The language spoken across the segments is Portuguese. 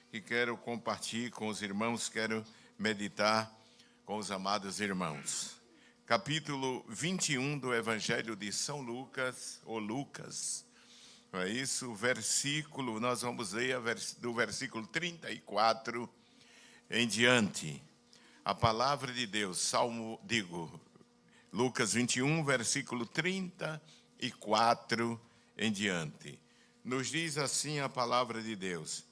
que quero compartilhar com os irmãos, quero meditar com os amados irmãos. Capítulo 21 do Evangelho de São Lucas, ou Lucas. Não é isso? Versículo, nós vamos ler do versículo 34 em diante. A palavra de Deus, Lucas 21, versículo 34 em diante. Nos diz assim a palavra de Deus: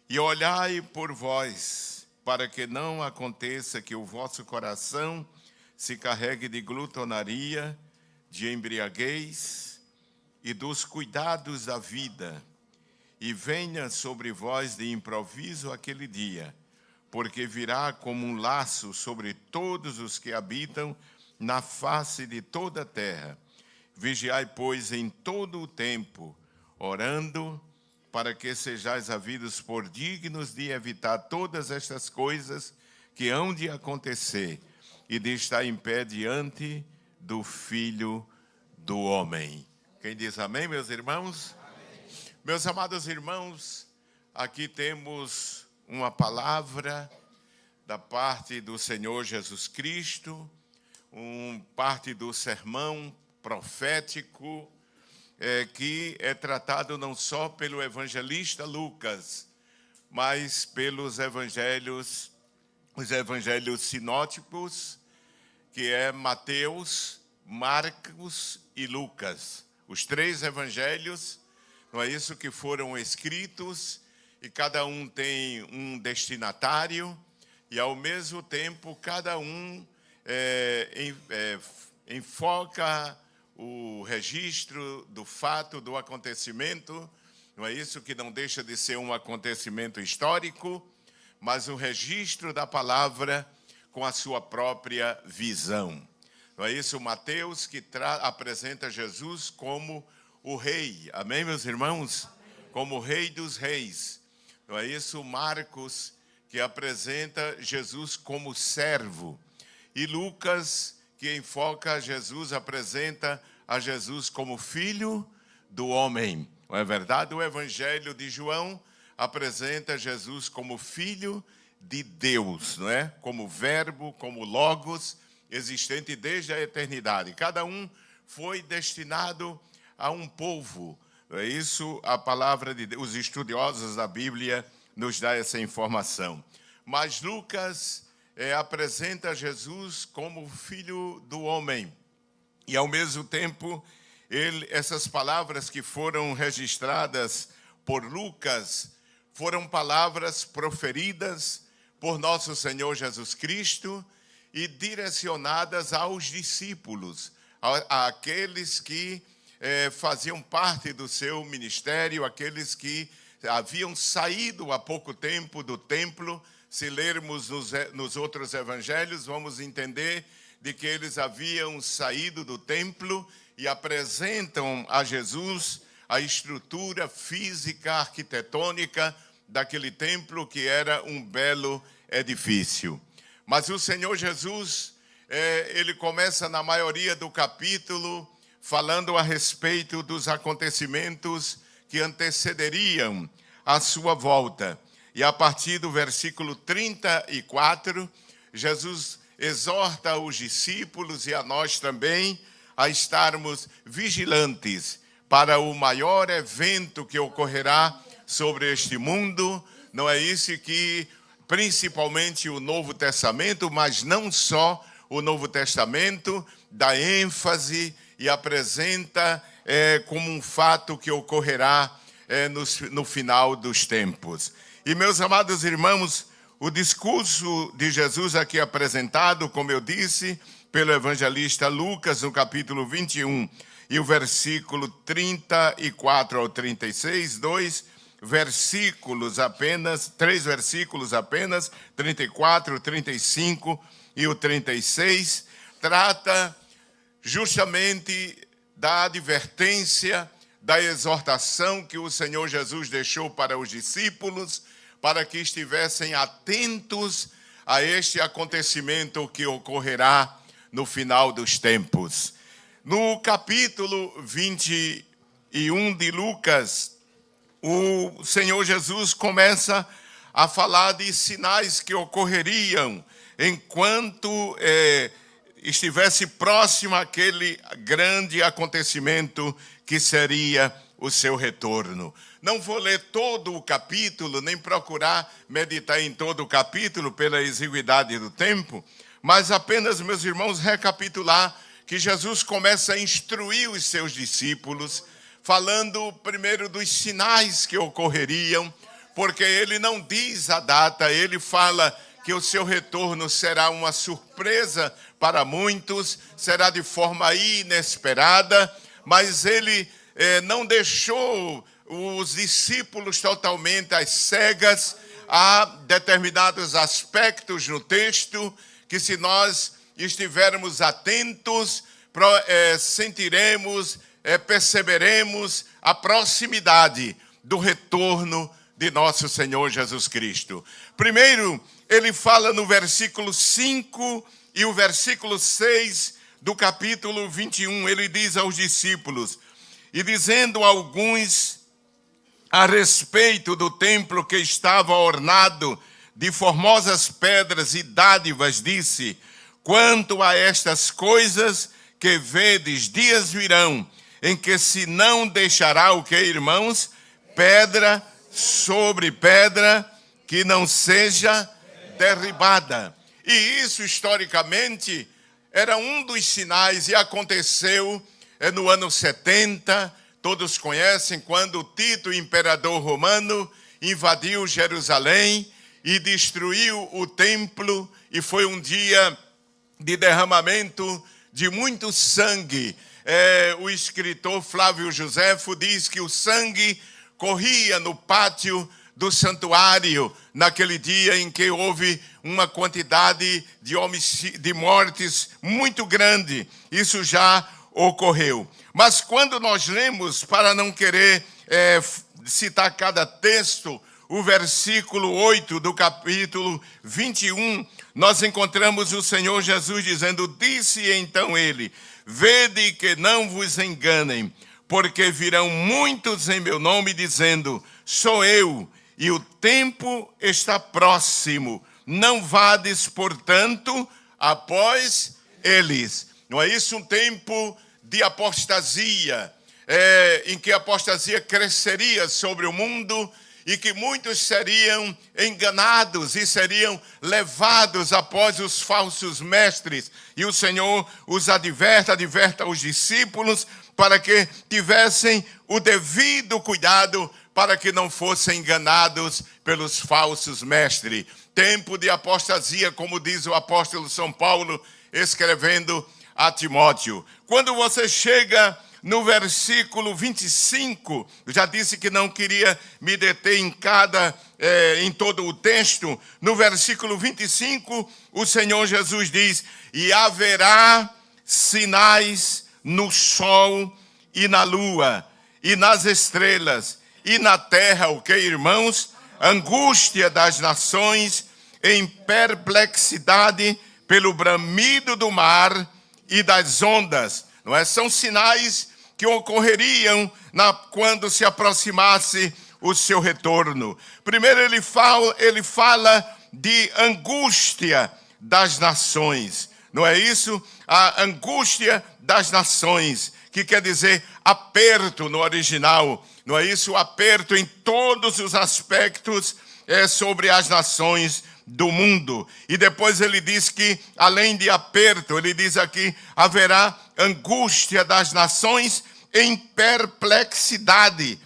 E olhai por vós, para que não aconteça que o vosso coração se carregue de glutonaria, de embriaguez e dos cuidados da vida, e venha sobre vós de improviso aquele dia, porque virá como um laço sobre todos os que habitam na face de toda a terra. Vigiai, pois, em todo o tempo, orando, para que sejais havidos por dignos de evitar todas estas coisas que hão de acontecer, e de estar em pé diante do Filho do Homem. Quem diz amém, meus irmãos? Amém. Meus amados irmãos, aqui temos uma palavra da parte do Senhor Jesus Cristo, parte do sermão profético, que é tratado não só pelo evangelista Lucas, mas pelos evangelhos, os evangelhos sinóticos, que é Mateus, Marcos e Lucas. Os três evangelhos, não é isso, que foram escritos, e cada um tem um destinatário, e ao mesmo tempo cada um enfoca o registro do fato, do acontecimento, não é isso, que não deixa de ser um acontecimento histórico, mas o registro da palavra com a sua própria visão. Não é isso? Mateus, que apresenta Jesus como o rei. Amém, meus irmãos? Amém. Como o rei dos reis. Não é isso? Marcos, que apresenta Jesus como servo. E Lucas, que enfoca Jesus, apresenta a Jesus como filho do homem. Não é verdade? O Evangelho de João apresenta Jesus como filho de Deus, não é? Como verbo, como logos, existente desde a eternidade. Cada um foi destinado a um povo. É isso, a palavra de Deus, os estudiosos da Bíblia nos dá essa informação. Mas Lucas apresenta Jesus como filho do homem. E ao mesmo tempo, essas palavras que foram registradas por Lucas foram palavras proferidas por nosso Senhor Jesus Cristo e direcionadas aos discípulos, àqueles que faziam parte do seu ministério, aqueles que haviam saído há pouco tempo do templo. Se lermos nos outros evangelhos, vamos entender de que eles haviam saído do templo e apresentam a Jesus a estrutura física, arquitetônica daquele templo, que era um belo edifício. Mas o Senhor Jesus, ele começa na maioria do capítulo falando a respeito dos acontecimentos que antecederiam a sua volta. E a partir do versículo 34, Jesus exorta os discípulos e a nós também a estarmos vigilantes para o maior evento que ocorrerá sobre este mundo. Não é isso que principalmente o Novo Testamento, mas não só o Novo Testamento, dá ênfase e apresenta como um fato que ocorrerá no final dos tempos. E, meus amados irmãos, o discurso de Jesus aqui apresentado, como eu disse, pelo evangelista Lucas, no capítulo 21, e o versículo 34 ao 36, três versículos apenas, 34, 35 e o 36, trata justamente da advertência, da exortação que o Senhor Jesus deixou para os discípulos, para que estivessem atentos a este acontecimento que ocorrerá no final dos tempos. No capítulo 21 de Lucas, o Senhor Jesus começa a falar de sinais que ocorreriam enquanto estivesse próximo àquele grande acontecimento que seria o seu retorno. Não vou ler todo o capítulo, nem procurar meditar em todo o capítulo pela exiguidade do tempo, mas apenas, meus irmãos, recapitular que Jesus começa a instruir os seus discípulos, falando primeiro dos sinais que ocorreriam, porque ele não diz a data, ele fala que o seu retorno será uma surpresa para muitos, será de forma inesperada, mas ele não deixou os discípulos totalmente às cegas. Há determinados aspectos no texto que, se nós estivermos atentos, sentiremos, perceberemos a proximidade do retorno de nosso Senhor Jesus Cristo. Primeiro, ele fala no versículo 5 e o versículo 6 do capítulo 21. Ele diz aos discípulos: e dizendo a alguns a respeito do templo que estava ornado de formosas pedras e dádivas, disse: quanto a estas coisas que vedes, dias virão, em que se não deixará o que, irmãos? Pedra sobre pedra que não seja derribada. E isso, historicamente, era um dos sinais, e aconteceu no ano 70, todos conhecem, quando Tito, imperador romano, invadiu Jerusalém e destruiu o templo, e foi um dia de derramamento de muito sangue. O escritor Flávio Joséfo diz que o sangue corria no pátio do santuário naquele dia em que houve uma quantidade de mortes muito grande. Isso já ocorreu. Mas quando nós lemos, para não querer citar cada texto, o versículo 8 do capítulo 21, nós encontramos o Senhor Jesus dizendo: disse então ele: vede que não vos enganem, porque virão muitos em meu nome dizendo: sou eu, e o tempo está próximo. Não vades, portanto, após eles. Não é isso um tempo de apostasia, em que a apostasia cresceria sobre o mundo e que muitos seriam enganados e seriam levados após os falsos mestres. E o Senhor os adverta os discípulos para que tivessem o devido cuidado para que não fossem enganados pelos falsos mestres. Tempo de apostasia, como diz o apóstolo São Paulo, escrevendo a Timóteo. Quando você chega no versículo 25, eu já disse que não queria me deter em todo o texto. No versículo 25, o Senhor Jesus diz: e haverá sinais no sol e na lua, e nas estrelas, e na terra, o que, irmãos? Angústia das nações, em perplexidade pelo bramido do mar e das ondas. Não é? São sinais que ocorreriam quando se aproximasse o seu retorno. Primeiro ele fala de angústia das nações. Não é isso? A angústia das nações, que quer dizer aperto no original. Não é isso? O aperto em todos os aspectos sobre as nações do mundo. E depois ele diz que, além de aperto, ele diz aqui: haverá angústia das nações em perplexidade.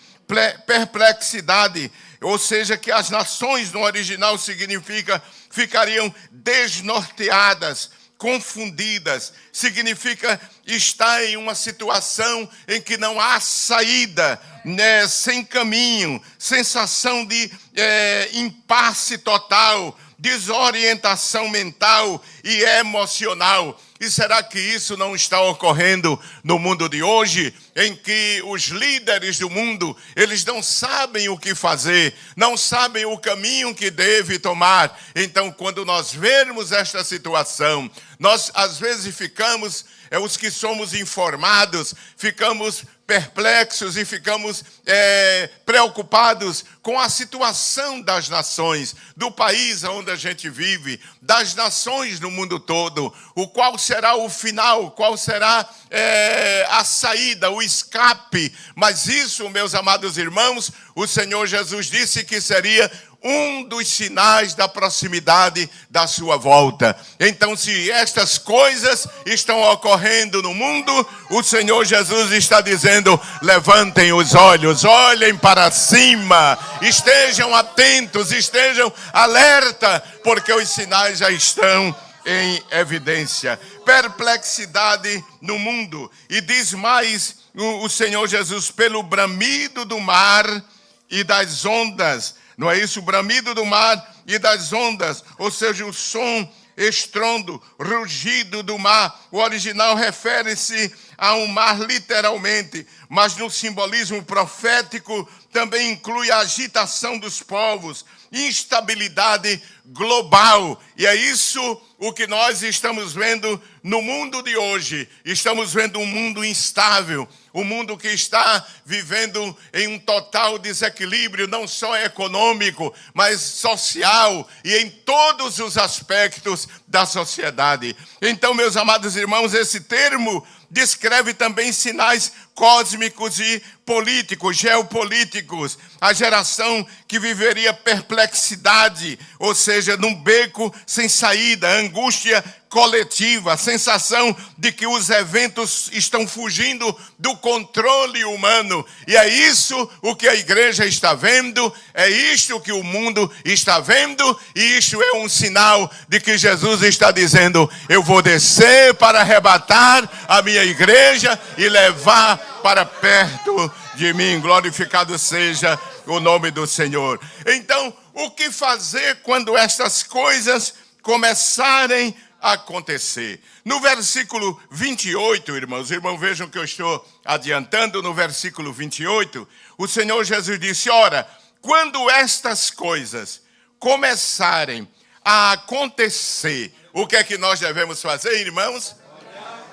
Perplexidade, ou seja, que as nações no original significa ficariam desnorteadas, confundidas. Significa estar em uma situação em que não há saída, né? Sem caminho, sensação de impasse total, desorientação mental e emocional. E será que isso não está ocorrendo no mundo de hoje, em que os líderes do mundo, eles não sabem o que fazer, não sabem o caminho que deve tomar? Então, quando nós vemos esta situação, nós às vezes ficamos, os que somos informados, ficamos perplexos e ficamos preocupados com a situação das nações, do país onde a gente vive, das nações no mundo todo, qual será o final, qual será a saída, o escape. Mas isso, meus amados irmãos, o Senhor Jesus disse que seria um dos sinais da proximidade da sua volta. Então, se estas coisas estão ocorrendo no mundo, o Senhor Jesus está dizendo: levantem os olhos, olhem para cima, estejam atentos, estejam alerta, porque os sinais já estão em evidência. Perplexidade no mundo. E diz mais o Senhor Jesus: pelo bramido do mar e das ondas. Não é isso? O bramido do mar e das ondas, ou seja, o som, estrondo, rugido do mar. O original refere-se a um mar literalmente, mas no simbolismo profético também inclui a agitação dos povos, instabilidade global. E é isso o que nós estamos vendo no mundo de hoje. Estamos vendo um mundo instável, um mundo que está vivendo em um total desequilíbrio, não só econômico, mas social e em todos os aspectos da sociedade. Então, meus amados irmãos, esse termo descreve também sinais cósmicos e políticos, geopolíticos. A geração que viveria perplexidade, ou seja, num beco sem saída, angústia coletiva, a sensação de que os eventos estão fugindo do controle humano. E é isso o que a igreja está vendo, é isto que o mundo está vendo, e isto é um sinal de que Jesus está dizendo: eu vou descer para arrebatar a minha igreja e levar para perto de mim. Glorificado seja o nome do Senhor. Então, o que fazer quando estas coisas começarem a acontecer? No versículo 28, irmãos, vejam que eu estou adiantando. No versículo 28, o Senhor Jesus disse: ora, quando estas coisas começarem a acontecer, o que é que nós devemos fazer, irmãos?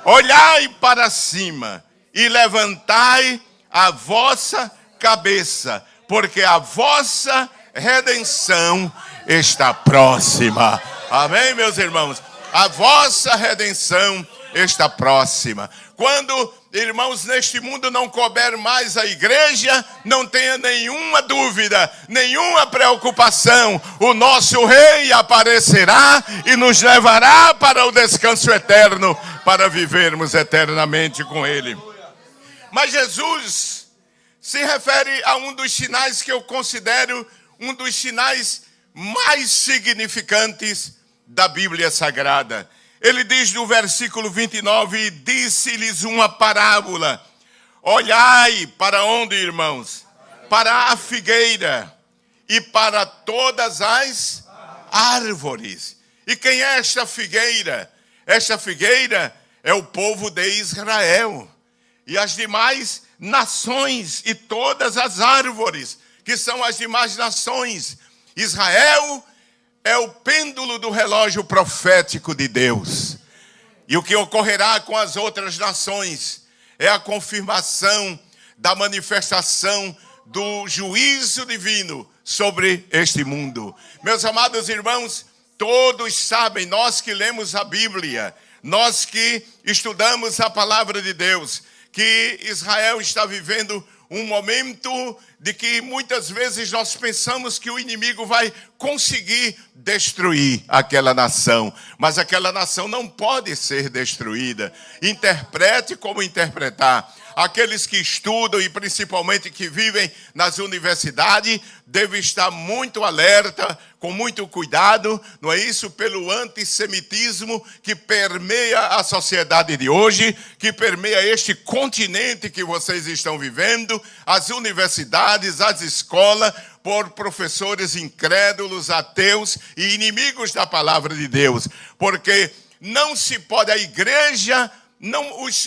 Olhai para cima e levantai a vossa cabeça, porque a vossa redenção está próxima. Amém, meus irmãos? A vossa redenção está próxima. Quando, irmãos, neste mundo não couber mais a igreja, não tenha nenhuma dúvida, nenhuma preocupação. O nosso Rei aparecerá e nos levará para o descanso eterno, para vivermos eternamente com Ele. Mas Jesus se refere a um dos sinais que eu considero um dos sinais mais significantes da Bíblia Sagrada. Ele diz no versículo 29, disse-lhes uma parábola. Olhai para onde, irmãos? Para a figueira e para todas as árvores. E quem é esta figueira? Esta figueira é o povo de Israel. E as demais nações e todas as árvores, que são as demais nações. Israel é o pêndulo do relógio profético de Deus. E o que ocorrerá com as outras nações é a confirmação da manifestação do juízo divino sobre este mundo. Meus amados irmãos, todos sabem, nós que lemos a Bíblia, nós que estudamos a palavra de Deus, que Israel está vivendo um momento de que muitas vezes nós pensamos que o inimigo vai conseguir destruir aquela nação. Mas aquela nação não pode ser destruída. Interprete como interpretar. Aqueles que estudam e principalmente que vivem nas universidades devem estar muito alerta, com muito cuidado, não é isso? Pelo antissemitismo que permeia a sociedade de hoje, que permeia este continente que vocês estão vivendo, as universidades, as escolas, por professores incrédulos, ateus e inimigos da palavra de Deus. Porque não se pode, a igreja...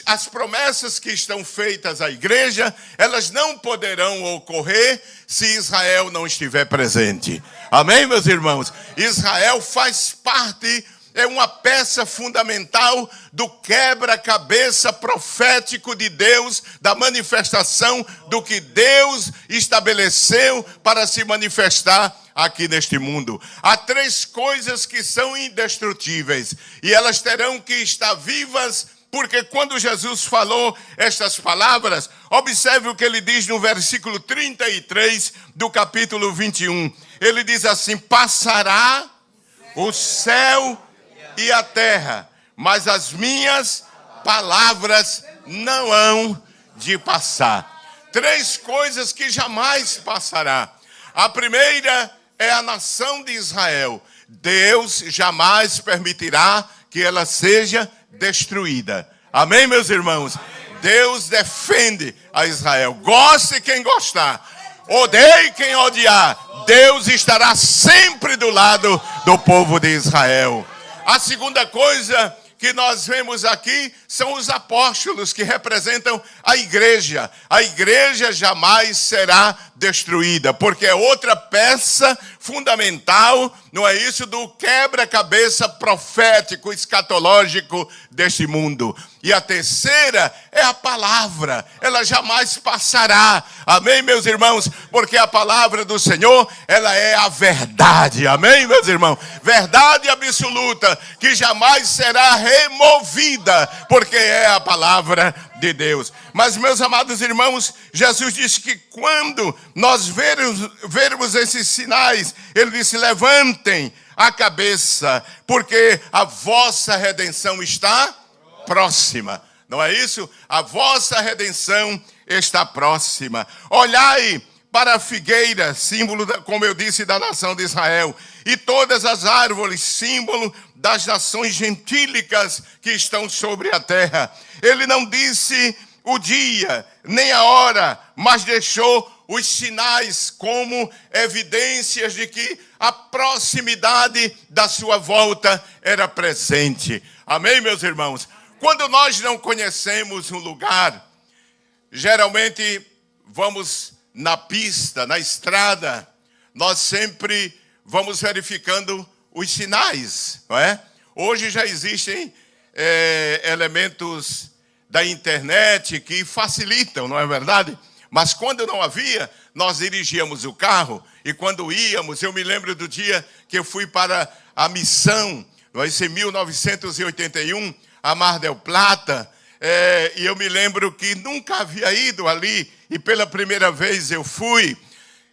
as promessas que estão feitas à igreja, elas não poderão ocorrer se Israel não estiver presente. Amém, meus irmãos? Israel faz parte é uma peça fundamental do quebra-cabeça profético de Deus, da manifestação do que Deus estabeleceu para se manifestar aqui neste mundo. Há 3 coisas que são indestrutíveis e elas terão que estar vivas, porque quando Jesus falou estas palavras, observe o que ele diz no versículo 33 do capítulo 21. Ele diz assim: passará o céu e a terra, mas as minhas palavras não hão de passar. 3 coisas que jamais passará. A primeira é a nação de Israel. Deus jamais permitirá que ela seja destruída. Amém, meus irmãos? Amém. Deus defende a Israel. Goste quem gostar, odeie quem odiar. Deus estará sempre do lado do povo de Israel. A segunda coisa que nós vemos aqui são os apóstolos, que representam a igreja. A igreja jamais será destruída, porque é outra peça fundamental, não é isso, do quebra-cabeça profético, escatológico deste mundo. E a terceira é a palavra, ela jamais passará. Amém, meus irmãos? Porque a palavra do Senhor, ela é a verdade. Amém, meus irmãos? Verdade absoluta, que jamais será removida, porque é a palavra de Deus. Mas, meus amados irmãos, Jesus disse que quando nós vermos esses sinais, ele disse: levantem a cabeça, porque a vossa redenção está próxima. Não é isso? A vossa redenção está próxima. Olhai para a figueira, símbolo, como eu disse, da nação de Israel, e todas as árvores, símbolo das nações gentílicas que estão sobre a terra. Ele não disse o dia, nem a hora, mas deixou os sinais como evidências de que a proximidade da sua volta era presente. Amém, meus irmãos? Quando nós não conhecemos um lugar, geralmente vamos na pista, na estrada, nós sempre vamos verificando os sinais, não é? Hoje já existem elementos da internet que facilitam, não é verdade? Mas quando não havia, nós dirigíamos o carro, e quando íamos, eu me lembro do dia que eu fui para a missão, em 1981, a Mar del Plata, e eu me lembro que nunca havia ido ali, e pela primeira vez eu fui,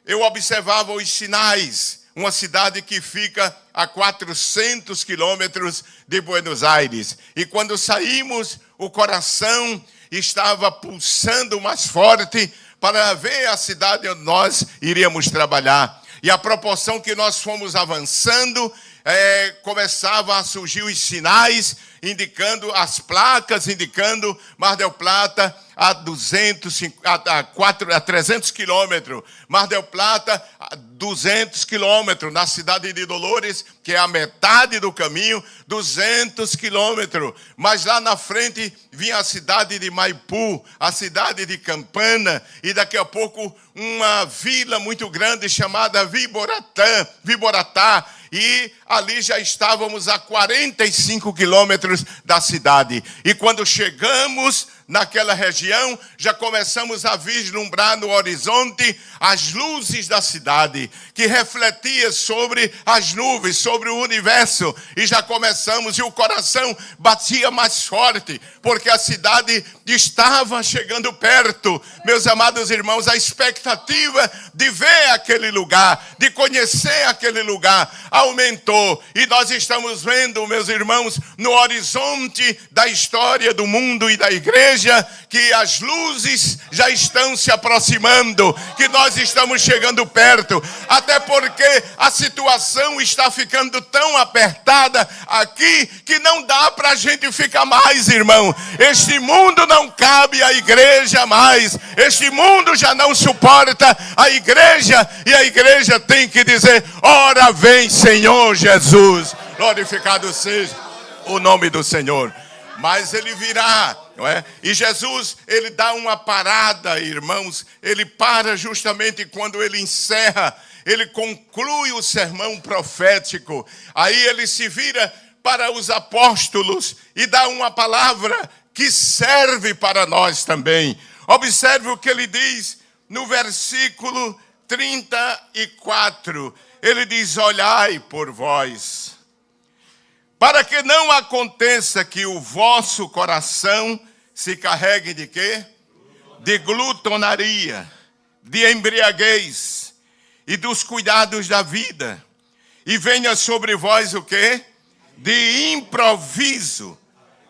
eu observava os sinais, uma cidade que fica a 400 quilômetros de Buenos Aires. E quando saímos, o coração estava pulsando mais forte para ver a cidade onde nós iríamos trabalhar. E a proporção que nós fomos avançando, começava a surgir os sinais, indicando as placas, indicando Mar del Plata a 300 quilômetros. Mar del Plata a 200 quilômetros. Na cidade de Dolores, que é a metade do caminho, 200 quilômetros. Mas lá na frente vinha a cidade de Maipu, a cidade de Campana, e daqui a pouco uma vila muito grande chamada Viboratá. E ali já estávamos a 45 quilômetros da cidade. E quando chegamos naquela região, já começamos a vislumbrar no horizonte as luzes da cidade, que refletia sobre as nuvens, sobre o universo. E já começamos, e o coração batia mais forte, porque a cidade estava chegando perto. Meus amados irmãos, a expectativa de ver aquele lugar, de conhecer aquele lugar, aumentou. E nós estamos vendo, meus irmãos, no horizonte da história do mundo e da igreja, que as luzes já estão se aproximando, que nós estamos chegando perto, até porque a situação está ficando tão apertada aqui, que não dá para a gente ficar mais, irmão. Este mundo não cabe à igreja mais, este mundo já não suporta a igreja, e a igreja tem que dizer: ora vem Senhor Jesus, glorificado seja o nome do Senhor. Mas ele virá, não é? E Jesus, ele dá uma parada, irmãos. Ele para justamente quando ele encerra, ele conclui o sermão profético. Aí ele se vira para os apóstolos e dá uma palavra que serve para nós também. Observe o que ele diz no versículo 34. Ele diz: olhai por vós, para que não aconteça que o vosso coração se carregue de quê? De glutonaria, de embriaguez e dos cuidados da vida. E venha sobre vós o quê? De improviso,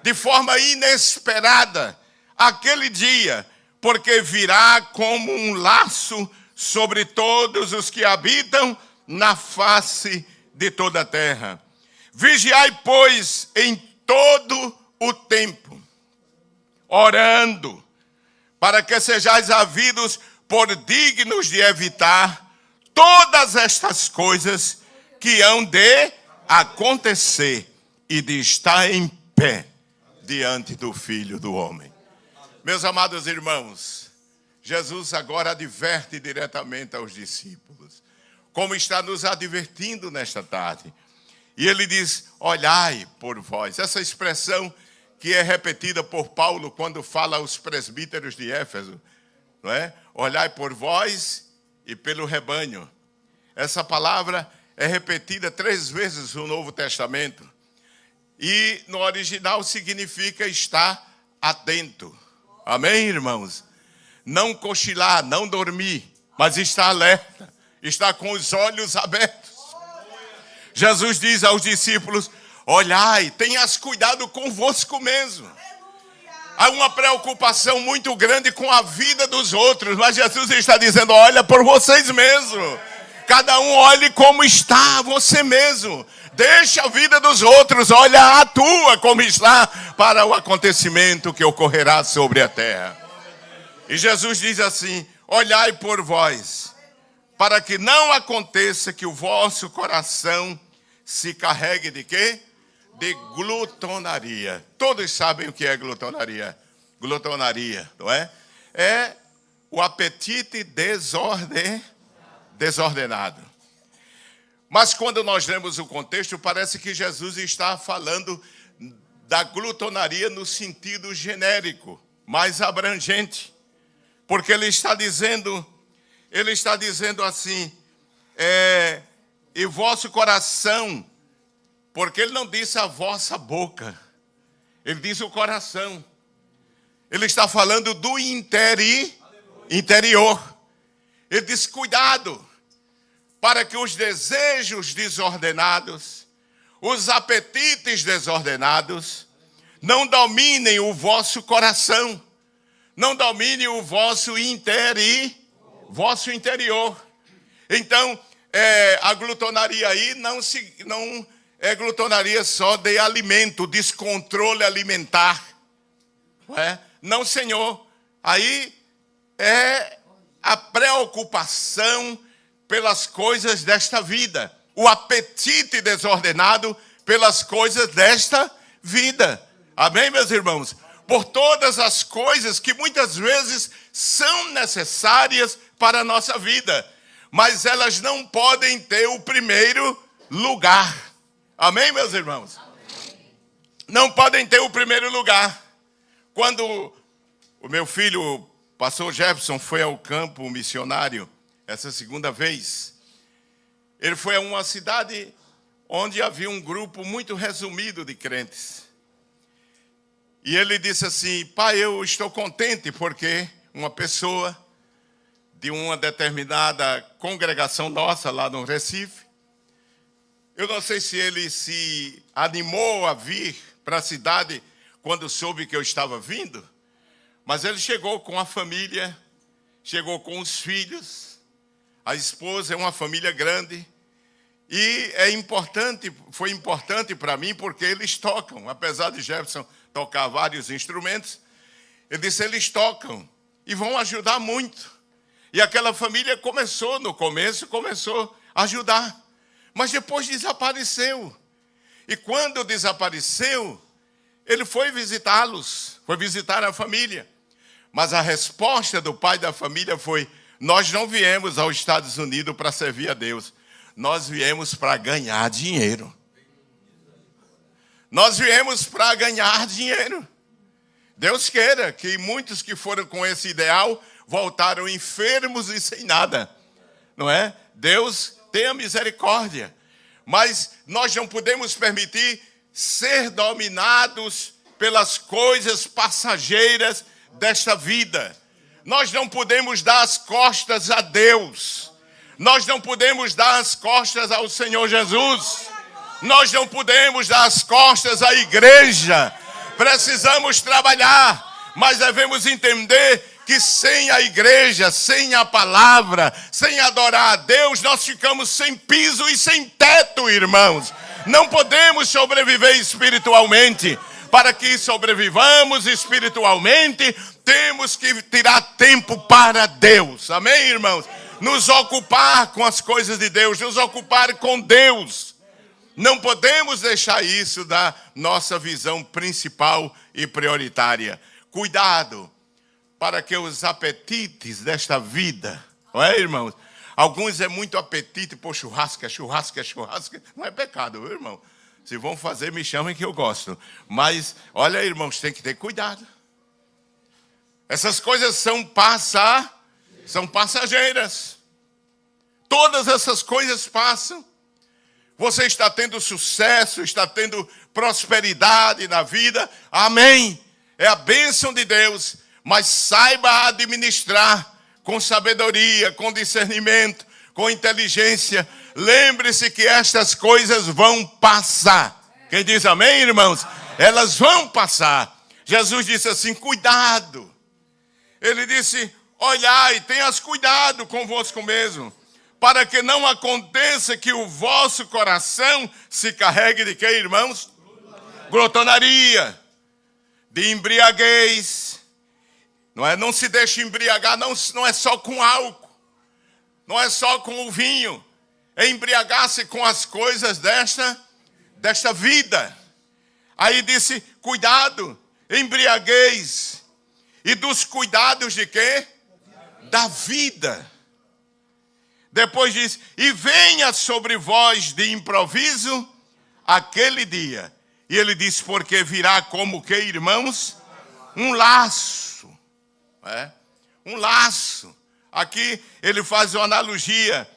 de forma inesperada, aquele dia, porque virá como um laço sobre todos os que habitam na face de toda a terra. Vigiai, pois, em todo o tempo, orando, para que sejais havidos por dignos de evitar todas estas coisas que hão de acontecer e de estar em pé diante do Filho do Homem. Meus amados irmãos, Jesus agora adverte diretamente aos discípulos, como está nos advertindo nesta tarde. E ele diz: olhai por vós. Essa expressão que é repetida por Paulo quando fala aos presbíteros de Éfeso, não é? Olhai por vós e pelo rebanho. Essa palavra é repetida 3 vezes no Novo Testamento. E no original significa estar atento. Amém, irmãos? Não cochilar, não dormir, mas estar alerta, estar com os olhos abertos. Jesus diz aos discípulos: olhai, tenhas cuidado convosco mesmo. Há uma preocupação muito grande com a vida dos outros, mas Jesus está dizendo: olha por vocês mesmos. Cada um olhe como está você mesmo. Deixa a vida dos outros, olha a tua como está para o acontecimento que ocorrerá sobre a terra. E Jesus diz assim: olhai por vós, para que não aconteça que o vosso coração se carregue de quê? De glutonaria. Todos sabem o que é glutonaria. Glutonaria, não é? É o apetite desordenado. Mas quando nós lemos o contexto, parece que Jesus está falando da glutonaria no sentido genérico, mais abrangente. Porque ele está dizendo assim, e vosso coração, porque ele não disse a vossa boca, ele diz o coração. Ele está falando do interior. Ele diz: cuidado, para que os desejos desordenados, os apetites desordenados, não dominem o vosso coração, não dominem o vosso interior. Então, a glutonaria aí não é glutonaria só de alimento, descontrole alimentar. Não é? Não, Senhor. Aí é a preocupação pelas coisas desta vida, o apetite desordenado pelas coisas desta vida. Amém, meus irmãos? Por todas as coisas que muitas vezes são necessárias para a nossa vida, mas elas não podem ter o primeiro lugar. Amém, meus irmãos? Não podem ter o primeiro lugar. Quando o meu filho, pastor Jefferson, foi ao campo missionário, essa segunda vez, ele foi a uma cidade onde havia um grupo muito resumido de crentes. E ele disse assim: pai, eu estou contente porque uma pessoa de uma determinada congregação nossa lá no Recife, eu não sei se ele se animou a vir para a cidade quando soube que eu estava vindo, mas ele chegou com a família, chegou com os filhos, a esposa, é uma família grande, e foi importante para mim porque eles tocam, apesar de Jefferson tocar vários instrumentos, ele disse: eles tocam e vão ajudar muito. E aquela família começou a ajudar, mas depois desapareceu. E quando desapareceu, ele foi visitá-los, foi visitar a família. Mas a resposta do pai da família foi: nós não viemos aos Estados Unidos para servir a Deus, nós viemos para ganhar dinheiro. Nós viemos para ganhar dinheiro. Deus queira que muitos que foram com esse ideal voltaram enfermos e sem nada, não é? Deus tenha misericórdia. Mas nós não podemos permitir ser dominados pelas coisas passageiras desta vida. Nós não podemos dar as costas a Deus. Nós não podemos dar as costas ao Senhor Jesus. Nós não podemos dar as costas à igreja. Precisamos trabalhar, mas devemos entender que sem a igreja, sem a palavra, sem adorar a Deus, nós ficamos sem piso e sem teto, irmãos. Não podemos sobreviver espiritualmente. Para que sobrevivamos espiritualmente, temos que tirar tempo para Deus. Amém, irmãos? Nos ocupar com as coisas de Deus, nos ocupar com Deus. Não podemos deixar isso da nossa visão principal e prioritária. Cuidado para que os apetites desta vida, não é, irmãos? Alguns é muito apetite por churrasco. Não é pecado, viu, irmão? Se vão fazer, me chamem que eu gosto. Mas, olha, irmãos, tem que ter cuidado. Essas coisas são passageiras. Todas essas coisas passam. Você está tendo sucesso, está tendo prosperidade na vida. Amém. É a bênção de Deus. Mas saiba administrar com sabedoria, com discernimento, com inteligência. Lembre-se que estas coisas vão passar. Quem diz amém, irmãos? Elas vão passar. Jesus disse assim, cuidado. Ele disse, olhai, tenhas cuidado convosco mesmo, para que não aconteça que o vosso coração se carregue de quê, irmãos? Glotonaria, de embriaguez. Não é? Não se deixe embriagar, não é só com álcool, não é só com o vinho. É embriagar-se com as coisas desta vida. Aí disse, cuidado, embriaguez. E dos cuidados de quê? Da vida. Depois diz, e venha sobre vós de improviso aquele dia. E ele diz, porque virá como que, irmãos? Um laço. É? Um laço. Aqui ele faz uma analogia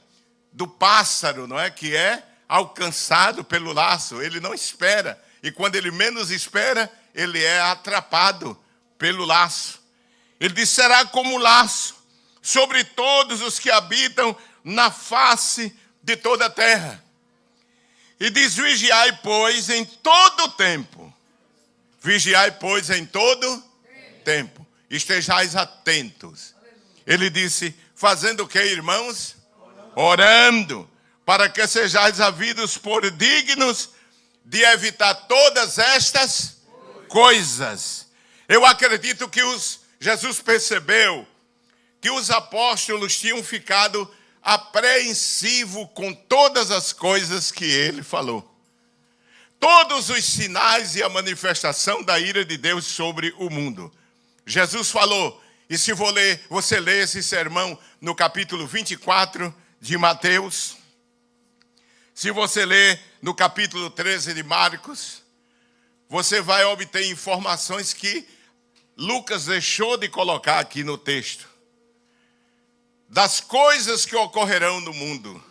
do pássaro, não é? Que é alcançado pelo laço. Ele não espera. E quando ele menos espera, ele é atrapado pelo laço. Ele diz, será como laço sobre todos os que habitam na face de toda a terra. E diz, vigiai, pois, em todo o tempo. Vigiai, pois, em todo tempo. Estejais atentos. Ele disse, fazendo o que, irmãos? Orando, para que sejais havidos por dignos de evitar todas estas coisas. Eu acredito que Jesus percebeu que os apóstolos tinham ficado apreensivos com todas as coisas que ele falou. Todos os sinais e a manifestação da ira de Deus sobre o mundo. Jesus falou, e se você ler esse sermão no capítulo 24 de Mateus, se você ler no capítulo 13 de Marcos, você vai obter informações que Lucas deixou de colocar aqui no texto. Das coisas que ocorrerão no mundo.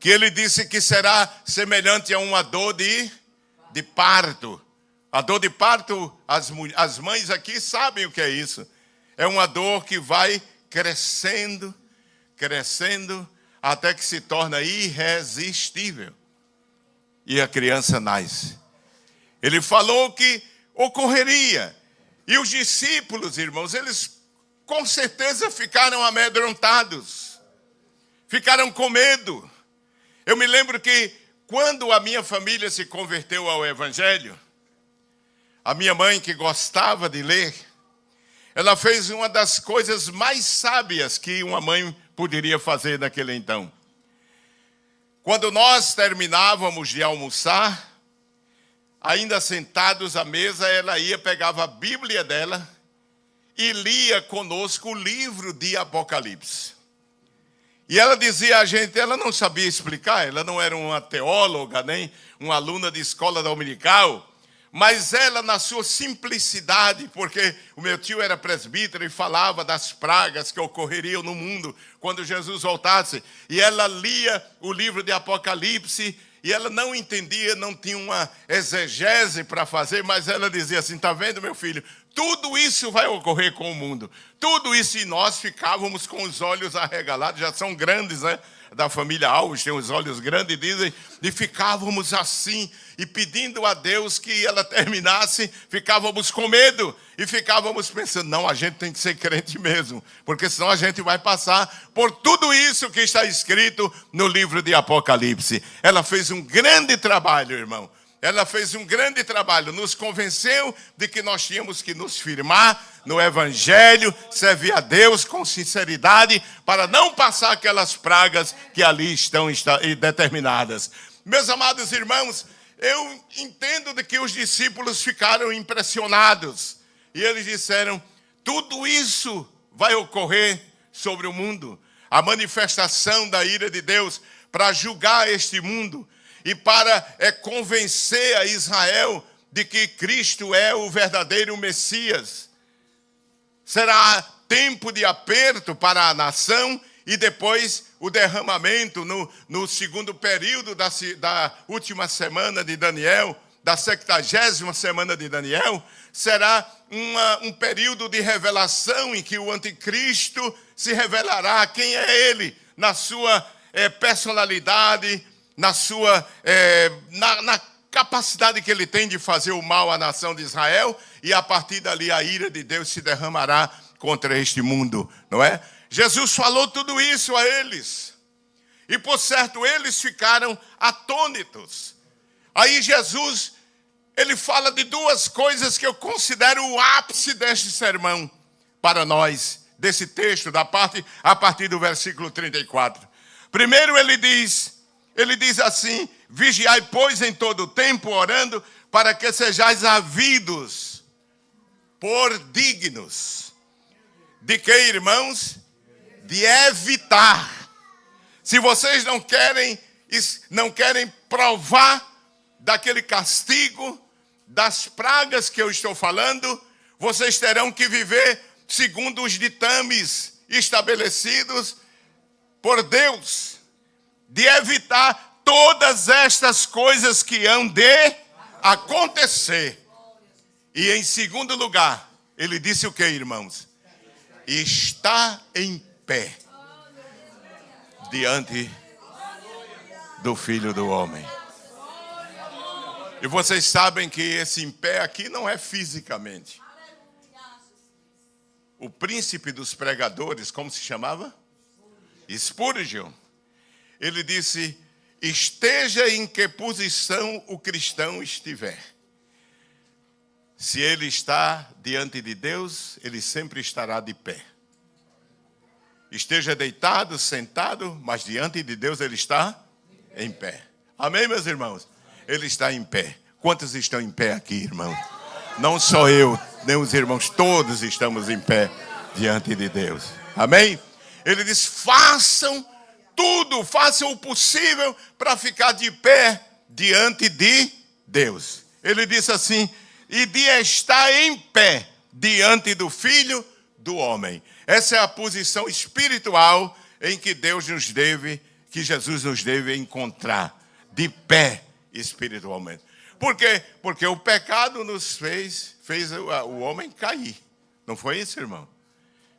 Que ele disse que será semelhante a uma dor de parto. A dor de parto, as mães aqui sabem o que é isso. É uma dor que vai crescendo, até que se torna irresistível. E a criança nasce. Ele falou que ocorreria. E os discípulos, irmãos, eles com certeza ficaram amedrontados. Ficaram com medo. Eu me lembro que quando a minha família se converteu ao Evangelho, a minha mãe, que gostava de ler, ela fez uma das coisas mais sábias que uma mãe poderia fazer naquele então. Quando nós terminávamos de almoçar, ainda sentados à mesa, ela pegava a Bíblia dela e lia conosco o livro de Apocalipse. E ela dizia a gente, ela não sabia explicar, ela não era uma teóloga, nem uma aluna de escola dominical, mas ela, na sua simplicidade, porque o meu tio era presbítero e falava das pragas que ocorreriam no mundo quando Jesus voltasse, e ela lia o livro de Apocalipse, e ela não entendia, não tinha uma exegese para fazer, mas ela dizia assim, está vendo, meu filho? Tudo isso vai ocorrer com o mundo. Tudo isso, e nós ficávamos com os olhos arregalados, já são grandes, né? Da família Alves, tem os olhos grandes, dizem, e ficávamos assim, e pedindo a Deus que ela terminasse, ficávamos com medo, e ficávamos pensando, não, a gente tem que ser crente mesmo, porque senão a gente vai passar por tudo isso que está escrito no livro de Apocalipse. Ela fez um grande trabalho, irmão. Ela fez um grande trabalho, nos convenceu de que nós tínhamos que nos firmar no Evangelho, servir a Deus com sinceridade, para não passar aquelas pragas que ali estão determinadas. Meus amados irmãos, eu entendo de que os discípulos ficaram impressionados. E eles disseram, tudo isso vai ocorrer sobre o mundo. A manifestação da ira de Deus para julgar este mundo. E para convencer a Israel de que Cristo é o verdadeiro Messias. Será tempo de aperto para a nação e depois o derramamento no segundo período da última semana de Daniel, da 70ª semana de Daniel, será um período de revelação em que o anticristo se revelará quem é ele, na sua personalidade, na sua na capacidade que ele tem de fazer o mal à nação de Israel, e a partir dali a ira de Deus se derramará contra este mundo, não é? Jesus falou tudo isso a eles, e por certo eles ficaram atônitos. Aí Jesus, ele fala de duas coisas que eu considero o ápice deste sermão para nós, desse texto, a partir do versículo 34. Primeiro ele diz assim, vigiai, pois, em todo o tempo, orando, para que sejais havidos por dignos. De que, irmãos? De evitar. Se vocês não querem provar daquele castigo, das pragas que eu estou falando, vocês terão que viver segundo os ditames estabelecidos por Deus, de evitar todas estas coisas que hão de acontecer. E em segundo lugar, ele disse o que, irmãos? Está em pé diante do Filho do Homem. E vocês sabem que esse em pé aqui não é fisicamente. O príncipe dos pregadores, como se chamava? Spurgeon. Ele disse, esteja em que posição o cristão estiver. Se ele está diante de Deus, ele sempre estará de pé. Esteja deitado, sentado, mas diante de Deus ele está em pé. Amém, meus irmãos? Ele está em pé. Quantos estão em pé aqui, irmão? Não só eu, nem os irmãos, todos estamos em pé diante de Deus. Amém? Ele diz, façam tudo, façam o possível para ficar de pé diante de Deus. Ele disse assim, e de estar em pé diante do Filho do Homem. Essa é a posição espiritual em que que Jesus nos deve encontrar, de pé espiritualmente. Por quê? Porque o pecado nos fez o homem cair. Não foi isso, irmão?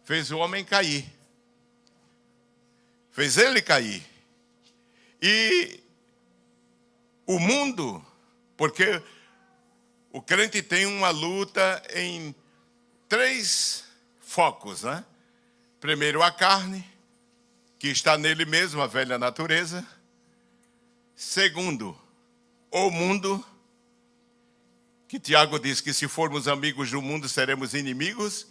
Fez o homem cair. Fez ele cair. E o mundo, porque o crente tem uma luta em 3 focos, né? Primeiro, a carne, que está nele mesmo, a velha natureza. Segundo, o mundo, que Tiago diz que se formos amigos do mundo, seremos inimigos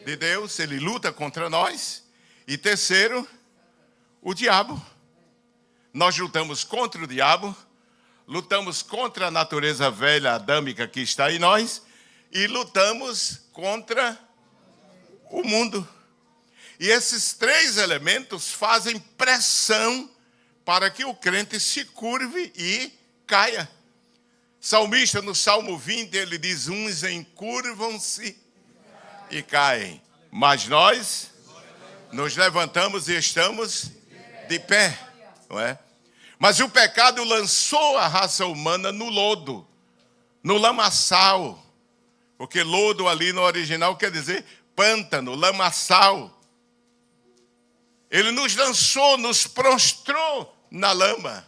de Deus. Ele luta contra nós. E terceiro, o diabo. Nós lutamos contra o diabo, lutamos contra a natureza velha adâmica que está em nós e lutamos contra o mundo. E esses três elementos fazem pressão para que o crente se curve e caia. Salmista, no Salmo 20, ele diz: uns encurvam-se e caem, mas nós nos levantamos e estamos de pé, não é? Mas o pecado lançou a raça humana no lodo, no lamaçal, porque lodo ali no original quer dizer pântano, lamaçal. Ele nos lançou, nos prostrou na lama.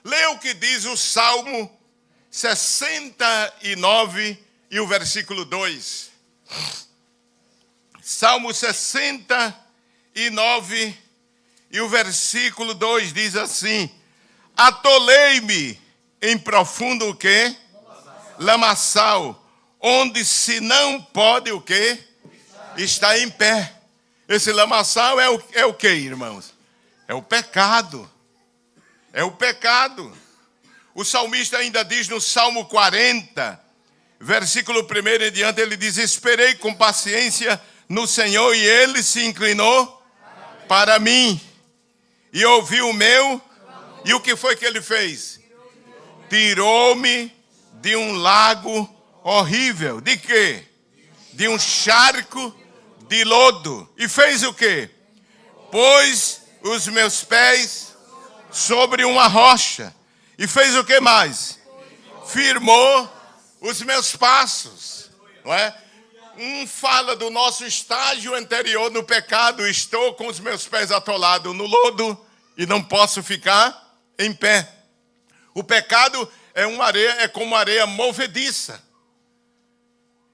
Leia o que diz o Salmo 69 e o versículo 2. Salmo 69 e o versículo 2 diz assim: atolei-me em profundo o quê? Lamaçal, onde se não pode o quê? Estar em pé. Esse lamaçal é o quê, irmãos? É o pecado. É o pecado. O salmista ainda diz no Salmo 40, versículo 1 em diante, ele diz: esperei com paciência no Senhor e ele se inclinou para mim e ouviu o meu. E o que foi que ele fez? Tirou-me de um lago horrível. De quê? De um charco de lodo. E fez o quê? Pôs os meus pés sobre uma rocha. E fez o que mais? Firmou os meus passos. Não é? Um fala do nosso estágio anterior no pecado. Estou com os meus pés atolados no lodo e não posso ficar em pé. O pecado é como areia movediça.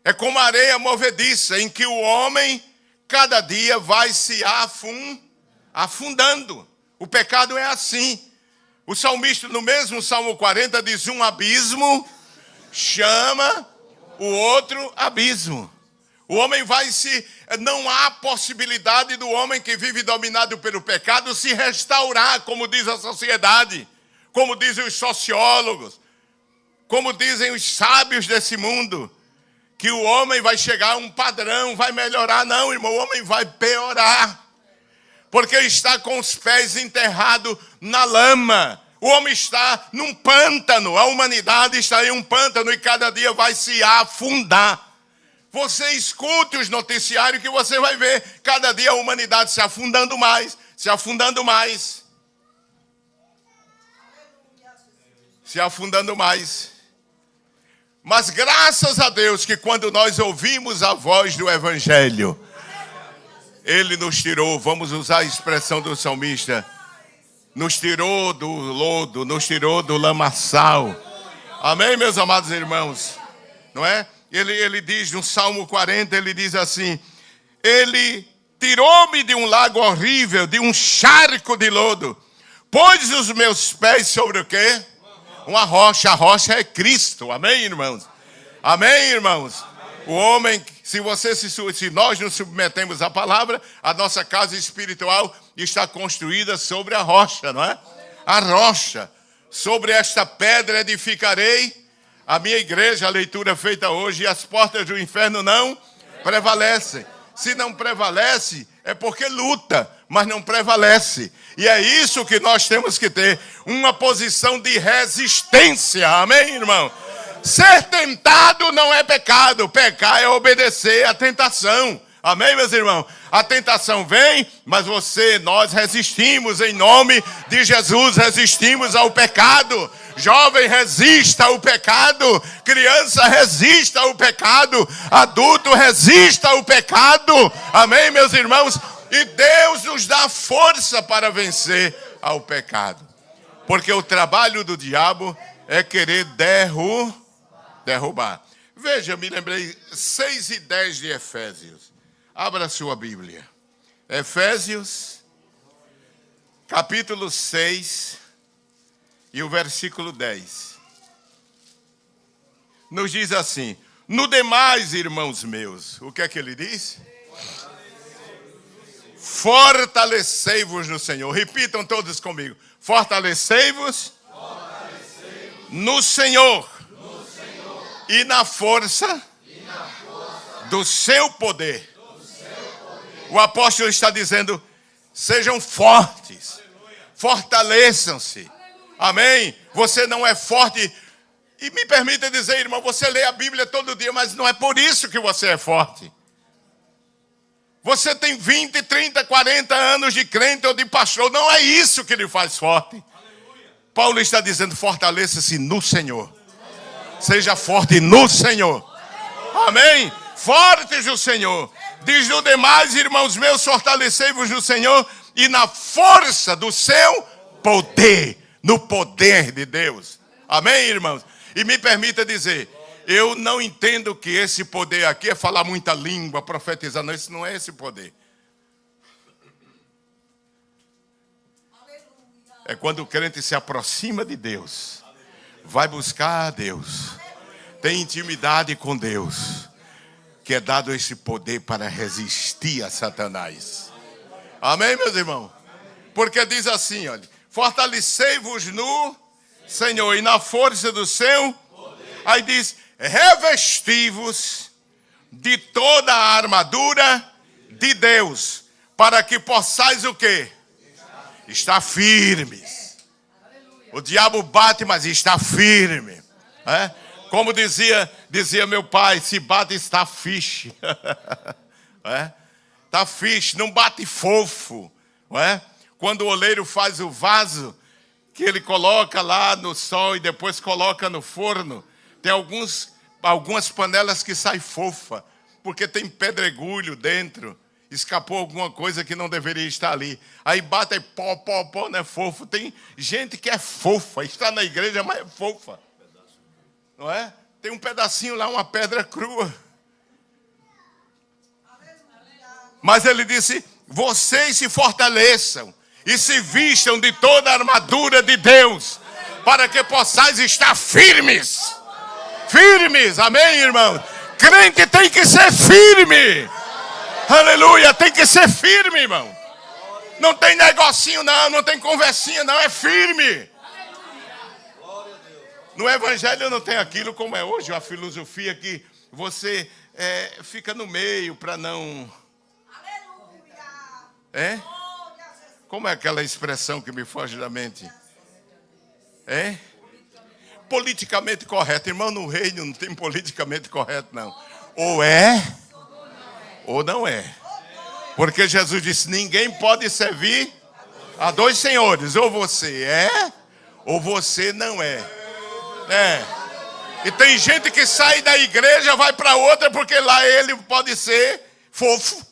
É como areia movediça, em que o homem, cada dia, vai se afundando. O pecado é assim. O salmista, no mesmo Salmo 40, diz: um abismo chama o outro abismo. O homem não há possibilidade do homem que vive dominado pelo pecado se restaurar, como diz a sociedade, como dizem os sociólogos, como dizem os sábios desse mundo, que o homem vai chegar a um padrão, vai melhorar. Não, irmão, o homem vai piorar, porque está com os pés enterrados na lama. O homem está num pântano, a humanidade está em um pântano e cada dia vai se afundar. Você escute os noticiários que você vai ver cada dia a humanidade se afundando mais, se afundando mais. Se afundando mais. Mas graças a Deus que quando nós ouvimos a voz do Evangelho, Ele nos tirou, vamos usar a expressão do salmista, nos tirou do lodo, nos tirou do lamaçal. Amém, meus amados irmãos? Não é? Ele diz no Salmo 40, ele diz assim: Ele tirou-me de um lago horrível, de um charco de lodo, pôs os meus pés sobre o quê? Uma rocha. A rocha é Cristo. Amém, irmãos? Amém, irmãos? O homem, se nós nos submetemos à palavra, a nossa casa espiritual está construída sobre a rocha, não é? A rocha. Sobre esta pedra edificarei a minha igreja, a leitura feita hoje, e as portas do inferno não prevalecem. Se não prevalece, é porque luta, mas não prevalece. E é isso que nós temos que ter, uma posição de resistência. Amém, irmão? Ser tentado não é pecado. Pecar é obedecer à tentação. Amém, meus irmãos? A tentação vem, mas nós resistimos em nome de Jesus. Resistimos ao pecado. Jovem, resista ao pecado. Criança, resista ao pecado. Adulto, resista ao pecado. Amém, meus irmãos? E Deus nos dá força para vencer ao pecado. Porque o trabalho do diabo é querer derrubar. Veja, me lembrei 6 e 10 de Efésios. Abra sua Bíblia. Efésios, capítulo 6 e o versículo 10. Nos diz assim: no demais, irmãos meus, o que é que ele diz? Fortalecei-vos no Senhor. Repitam todos comigo. Fortalecei-vos no Senhor e na força do seu poder. O apóstolo está dizendo, sejam fortes, fortaleçam-se. Amém? Você não é forte. E me permita dizer, irmão, você lê a Bíblia todo dia, mas não é por isso que você é forte. Você tem 20, 30, 40 anos de crente ou de pastor, não é isso que lhe faz forte. Paulo está dizendo, fortaleça-se no Senhor. Seja forte no Senhor. Amém? Fortes no Senhor. Diz no demais, irmãos meus, fortalecei-vos no Senhor e na força do seu poder. No poder de Deus. Amém, irmãos? E me permita dizer, eu não entendo que esse poder aqui é falar muita língua, profetizar. Não, esse não é esse poder. É quando o crente se aproxima de Deus, vai buscar a Deus, tem intimidade com Deus, que é dado esse poder para resistir a Satanás. Amém, meus irmãos? Porque diz assim, olha, fortalecei-vos no Senhor e na força do seu poder. Aí diz, revesti-vos de toda a armadura de Deus, para que possais o quê? Está firmes. O diabo bate, mas está firme. É? Como dizia meu pai, se bate está fixe. É? Está fixe, não bate fofo. É? Quando o oleiro faz o vaso, que ele coloca lá no sol e depois coloca no forno, tem algumas panelas que saem fofa, porque tem pedregulho dentro. Escapou alguma coisa que não deveria estar ali. Aí bate e pó, não é fofo. Tem gente que é fofa, está na igreja, mas é fofa. Não é? Tem um pedacinho lá, uma pedra crua. Mas ele disse, vocês se fortaleçam e se vistam de toda a armadura de Deus, para que possais estar firmes. Firmes, amém, irmão? Crente tem que ser firme. Aleluia, tem que ser firme, irmão. Não tem negocinho não, não tem conversinha não, é firme. No evangelho não tem aquilo como é hoje, a filosofia que você fica no meio para não... É? Como é aquela expressão que me foge da mente? É? Politicamente correto. Irmão, no reino não tem politicamente correto não. Ou é... ou não é. Porque Jesus disse, ninguém pode servir a dois senhores. Ou você é, ou você não é. E tem gente que sai da igreja, vai para outra, porque lá ele pode ser fofo.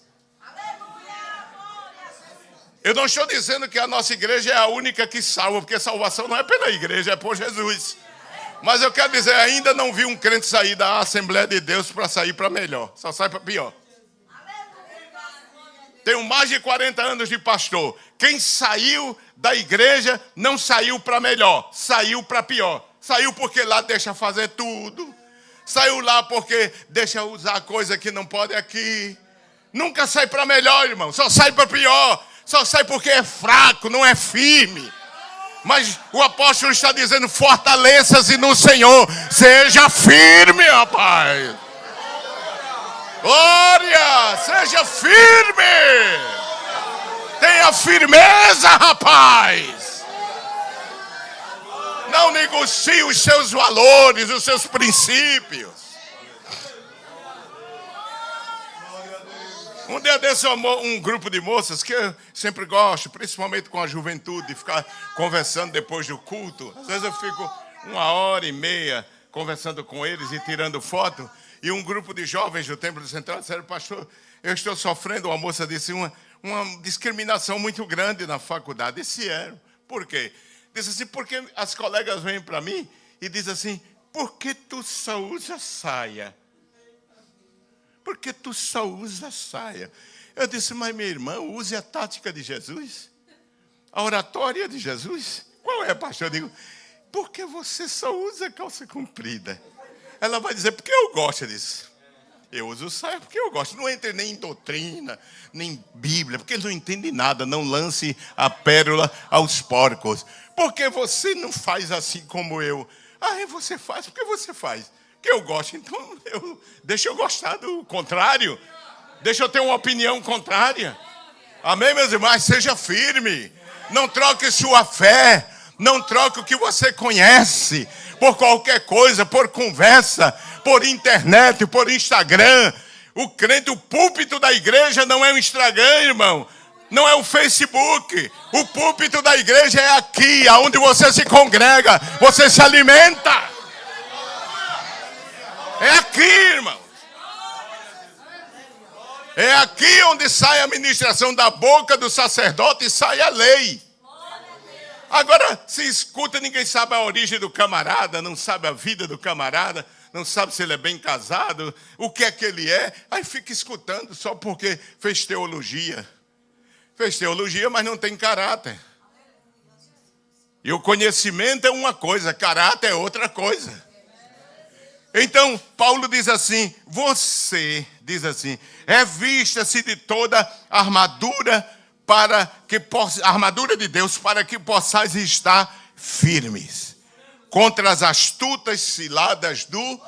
Eu não estou dizendo que a nossa igreja é a única que salva, porque salvação não é pela igreja, é por Jesus. Mas eu quero dizer, ainda não vi um crente sair da Assembleia de Deus para sair para melhor. Só sai para pior. Tenho mais de 40 anos de pastor. Quem saiu da igreja não saiu para melhor, saiu para pior. Saiu porque lá deixa fazer tudo. Saiu lá porque deixa usar coisa que não pode aqui. Nunca sai para melhor, irmão. Só sai para pior. Só sai porque é fraco, não é firme. Mas o apóstolo está dizendo, fortaleça-se no Senhor. Seja firme, rapaz. Glória, seja firme. Tenha firmeza, rapaz. Não negocie os seus valores, os seus princípios. Um dia desse, um grupo de moças que eu sempre gosto, principalmente com a juventude, de ficar conversando depois do culto. Às vezes eu fico 1h30 conversando com eles e tirando foto. E um grupo de jovens do Templo Central disseram, pastor, eu estou sofrendo, uma moça disse, uma discriminação muito grande na faculdade. Disseram, por quê? Disse assim, porque as colegas vêm para mim e dizem assim, por que tu só usa saia? Por que tu só usa saia? Eu disse, mas minha irmã, use a tática de Jesus, a oratória de Jesus. Qual é, pastor? Eu digo, porque você só usa calça comprida. Ela vai dizer, porque eu gosto disso. Eu uso saia porque eu gosto. Não entre nem em doutrina, nem Bíblia, porque ele não entende nada. Não lance a pérola aos porcos. Porque você não faz assim como eu. Ah, você faz porque você faz. Porque eu gosto, então deixa eu gostar do contrário. Deixa eu ter uma opinião contrária. Amém, meus irmãos? Seja firme. Não troque sua fé. Não troque o que você conhece por qualquer coisa, por conversa, por internet, por Instagram. O crente, o púlpito da igreja não é o Instagram, irmão. Não é o Facebook. O púlpito da igreja é aqui, aonde você se congrega, você se alimenta. É aqui, irmão. É aqui onde sai a ministração da boca do sacerdote e sai a lei. Agora, se escuta, ninguém sabe a origem do camarada, não sabe a vida do camarada, não sabe se ele é bem casado, o que é que ele é. Aí fica escutando só porque fez teologia. Fez teologia, mas não tem caráter. E o conhecimento é uma coisa, caráter é outra coisa. Então, Paulo diz assim, você, diz assim, revista-se de toda a armadura armadura de Deus, para que possais estar firmes contra as astutas ciladas do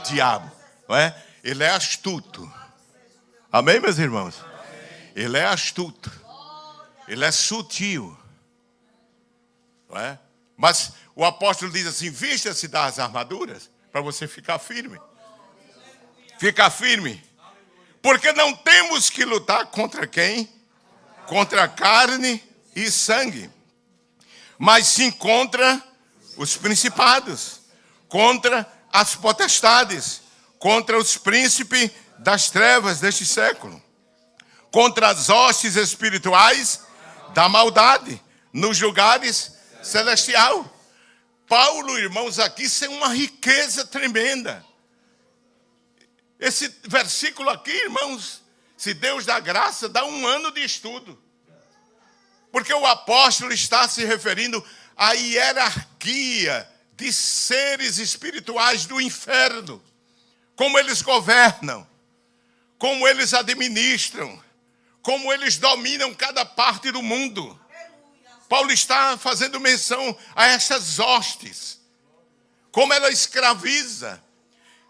diabo. Não é? Ele é astuto. Amém, meus irmãos? Ele é astuto. Ele é sutil. Não é? Mas o apóstolo diz assim, vista-se das armaduras, para você ficar firme. Ficar firme. Porque não temos que lutar contra quem? Contra carne e sangue. Mas sim contra os principados. Contra as potestades. Contra os príncipes das trevas deste século. Contra as hostes espirituais da maldade. Nos lugares celestiais. Paulo, irmãos, aqui isso é uma riqueza tremenda. Esse versículo aqui, irmãos, se Deus dá graça, dá um ano de estudo. Porque o apóstolo está se referindo à hierarquia de seres espirituais do inferno. Como eles governam, como eles administram, como eles dominam cada parte do mundo. Paulo está fazendo menção a essas hostes, como ela escraviza.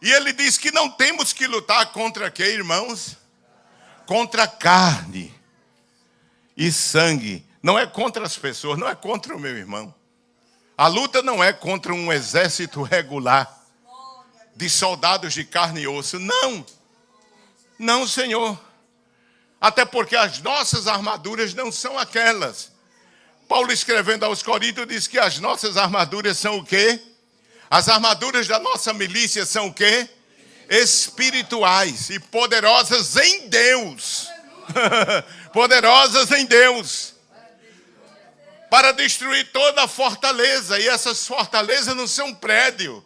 E ele diz que não temos que lutar contra quê, irmãos? Contra carne e sangue. Não é contra as pessoas, não é contra o meu irmão. A luta não é contra um exército regular de soldados de carne e osso. Não. Não, Senhor. Até porque as nossas armaduras não são aquelas. Paulo, escrevendo aos Coríntios, diz que as nossas armaduras são o quê? As armaduras da nossa milícia são o quê? Espirituais e poderosas em Deus. Poderosas em Deus. Para destruir toda a fortaleza. E essas fortalezas não são prédio.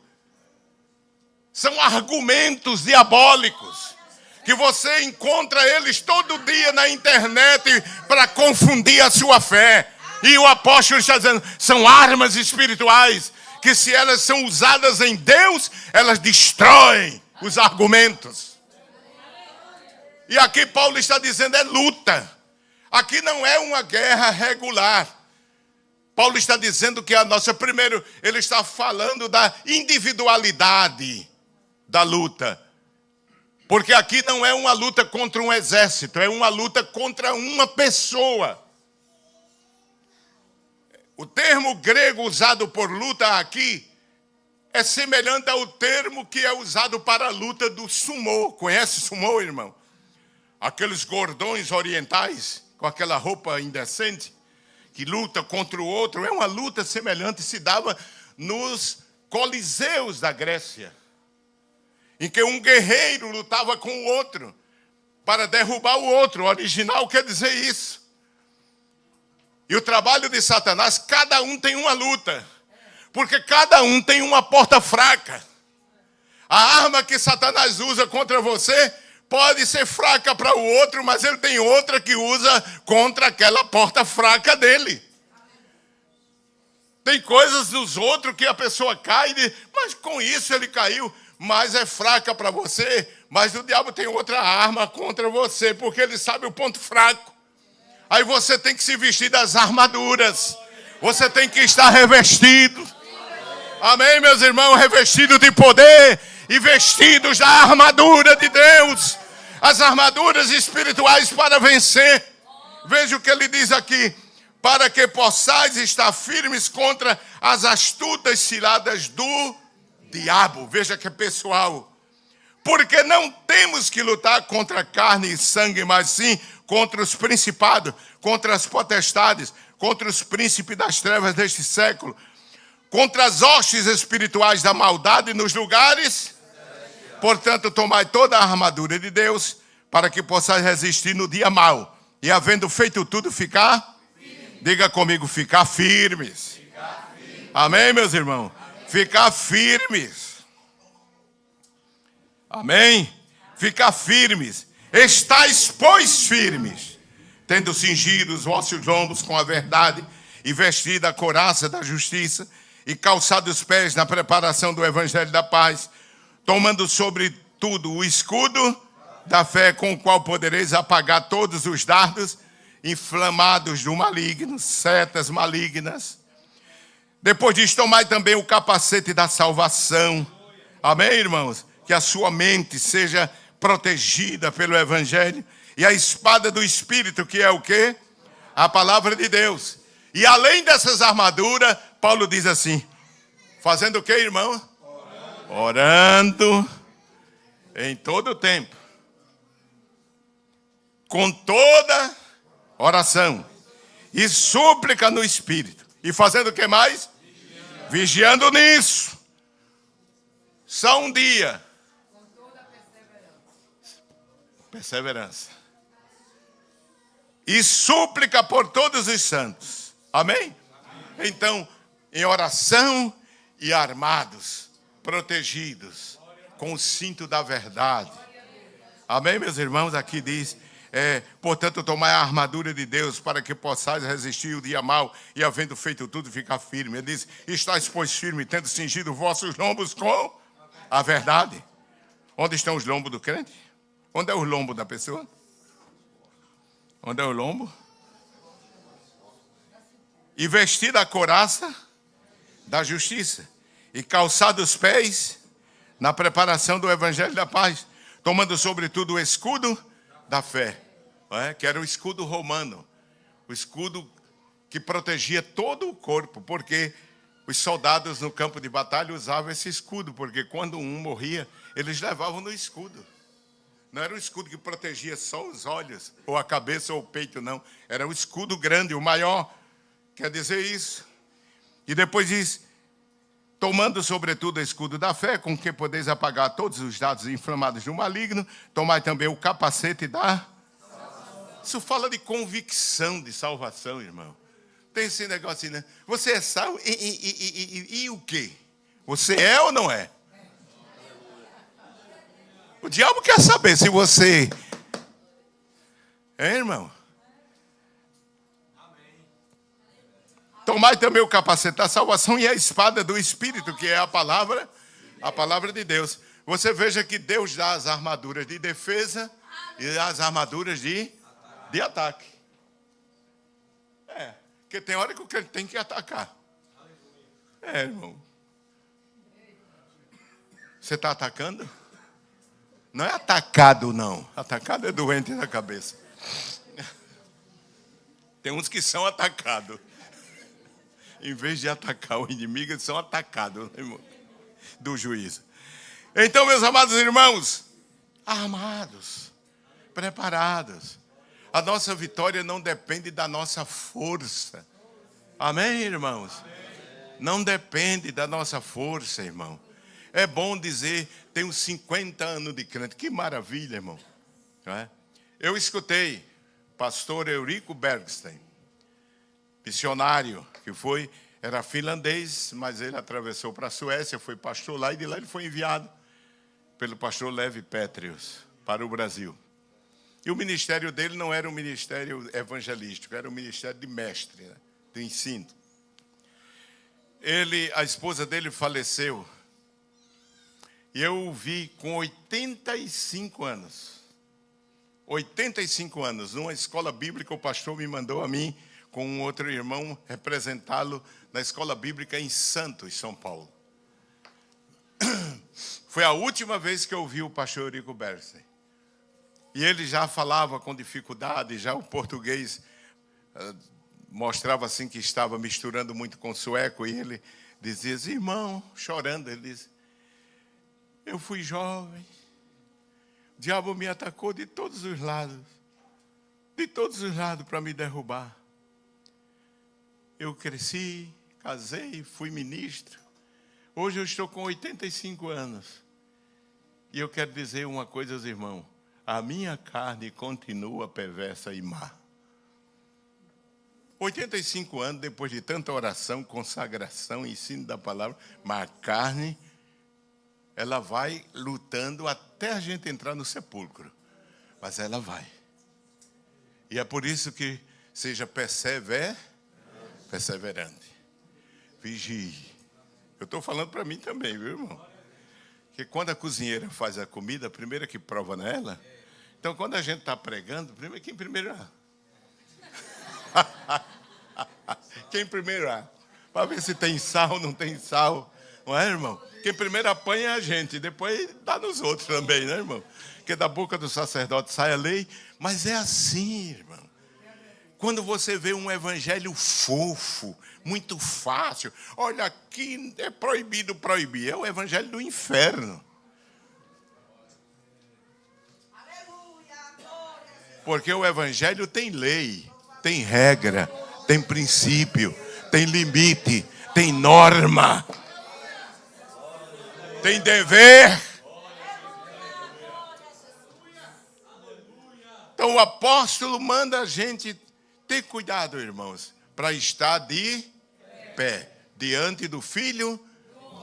São argumentos diabólicos. Que você encontra eles todo dia na internet para confundir a sua fé. E o apóstolo está dizendo, são armas espirituais, que se elas são usadas em Deus, elas destroem os argumentos. E aqui Paulo está dizendo, é luta. Aqui não é uma guerra regular. Paulo está dizendo que a nossa, primeiro, ele está falando da individualidade da luta. Porque aqui não é uma luta contra um exército, é uma luta contra uma pessoa. O termo grego usado por luta aqui é semelhante ao termo que é usado para a luta do sumô. Conhece sumô, irmão? Aqueles gordões orientais com aquela roupa indecente que luta contra o outro. É uma luta semelhante, se dava nos coliseus da Grécia, em que um guerreiro lutava com o outro para derrubar o outro. O original quer dizer isso. E o trabalho de Satanás, cada um tem uma luta. Porque cada um tem uma porta fraca. A arma que Satanás usa contra você pode ser fraca para o outro, mas ele tem outra que usa contra aquela porta fraca dele. Tem coisas dos outros que a pessoa cai e diz, mas com isso ele caiu, mas é fraca para você. Mas o diabo tem outra arma contra você, porque ele sabe o ponto fraco. Aí você tem que se vestir das armaduras. Você tem que estar revestido. Amém, meus irmãos? Revestido de poder e vestidos da armadura de Deus. as armaduras espirituais para vencer. Veja o que ele diz aqui: para que possais estar firmes contra as astutas ciladas do diabo. Veja que é pessoal. Porque não temos que lutar contra carne e sangue, mas sim contra os principados, contra as potestades, contra os príncipes das trevas deste século, contra as hostes espirituais da maldade nos lugares. Portanto, tomai toda a armadura de Deus, para que possais resistir no dia mau. E havendo feito tudo, ficar? Diga comigo, ficar firmes. Amém, meus irmãos? Ficar firmes. Amém? Ficar firmes. Estais, pois, firmes, tendo cingido os vossos lombos com a verdade, e vestido a couraça da justiça, e calçado os pés na preparação do evangelho da paz, tomando sobre tudo o escudo da fé, com o qual podereis apagar todos os dardos inflamados do maligno, setas malignas. Depois disso, tomai também o capacete da salvação. Amém, irmãos? Que a sua mente seja protegida pelo evangelho. E a espada do Espírito, que é o quê? A palavra de Deus. E além dessas armaduras, Paulo diz assim: fazendo o quê, irmão? Orando em todo o tempo, com toda oração e súplica no Espírito. E fazendo o que mais? Vigiando nisso. Só um dia. Perseverança. E súplica por todos os santos. Amém? Então, em oração e armados, protegidos, com o cinto da verdade. Amém, meus irmãos? Aqui diz: portanto, tomai a armadura de Deus, para que possais resistir o dia mau, e havendo feito tudo, ficar firme. Ele diz: estáis, pois, firme, tendo cingido vossos lombos com a verdade. Onde estão os lombos do crente? Onde é o lombo da pessoa? Onde é o lombo? E vestida a couraça da justiça, e calçado os pés na preparação do evangelho da paz, tomando sobretudo o escudo da fé, que era o escudo romano, o escudo que protegia todo o corpo, porque os soldados no campo de batalha usavam esse escudo, porque quando um morria, eles levavam no escudo. Não era um escudo que protegia só os olhos, ou a cabeça, ou o peito, não. Era um escudo grande, o maior. Quer dizer isso. E depois diz: tomando sobretudo o escudo da fé, com que podeis apagar todos os dardos inflamados do maligno, tomai também o capacete da salvação. Isso fala de convicção de salvação, irmão. Tem esse negócio assim, né? Você é salvo e o quê? Você é ou não é? O diabo quer saber se você é, irmão. Tomai também o capacete da salvação e a espada do Espírito, que é a palavra de Deus. Você veja que Deus dá as armaduras de defesa e as armaduras de ataque. Porque tem hora que o crente tem que atacar. Irmão. Você está atacando? Não é atacado, não. Atacado é doente da cabeça. Tem uns que são atacados. Em vez de atacar o inimigo, eles são atacados, irmão, do juízo. Então, meus amados irmãos, armados, preparados. A nossa vitória não depende da nossa força. Amém, irmãos? Não depende da nossa força, irmão. É bom dizer, tenho 50 anos de crente. Que maravilha, irmão. Não é? Eu escutei pastor Eurico Bergstein, missionário, que era finlandês, mas ele atravessou para a Suécia, foi pastor lá, e de lá ele foi enviado pelo pastor Levi Petrus para o Brasil. E o ministério dele não era um ministério evangelístico, era um ministério de mestre, né, de ensino. A esposa dele faleceu, e eu o vi com 85 anos. 85 anos, numa escola bíblica, o pastor me mandou a mim, com um outro irmão, representá-lo na escola bíblica em Santos, São Paulo. Foi a última vez que eu vi o pastor Eurico Bergstein. E ele já falava com dificuldade, já o português mostrava assim que estava misturando muito com o sueco, e ele dizia assim, irmão, chorando, ele dizia, eu fui jovem, o diabo me atacou de todos os lados para me derrubar. Eu cresci, casei, fui ministro, hoje eu estou com 85 anos, e eu quero dizer uma coisa aos irmãos, a minha carne continua perversa e má. 85 anos, depois de tanta oração, consagração, ensino da palavra, mas a carne, ela vai lutando até a gente entrar no sepulcro. Mas ela vai. E é por isso que seja perseverante. Vigie. Eu estou falando para mim também, viu, irmão? Porque quando a cozinheira faz a comida, a primeira que prova nela. Então, quando a gente está pregando, quem primeiro quem primeiro para ver se tem sal ou não tem sal. Não é, irmão? Quem primeiro apanha é a gente, depois dá nos outros também, né, irmão? Porque da boca do sacerdote sai a lei. Mas é assim, irmão. Quando você vê um evangelho fofo, muito fácil. Olha, aqui é proibido proibir. É o evangelho do inferno. Porque o evangelho tem lei, tem regra, tem princípio, tem limite, tem norma, tem dever. Então o apóstolo manda a gente ter cuidado, irmãos, para estar de pé, diante do Filho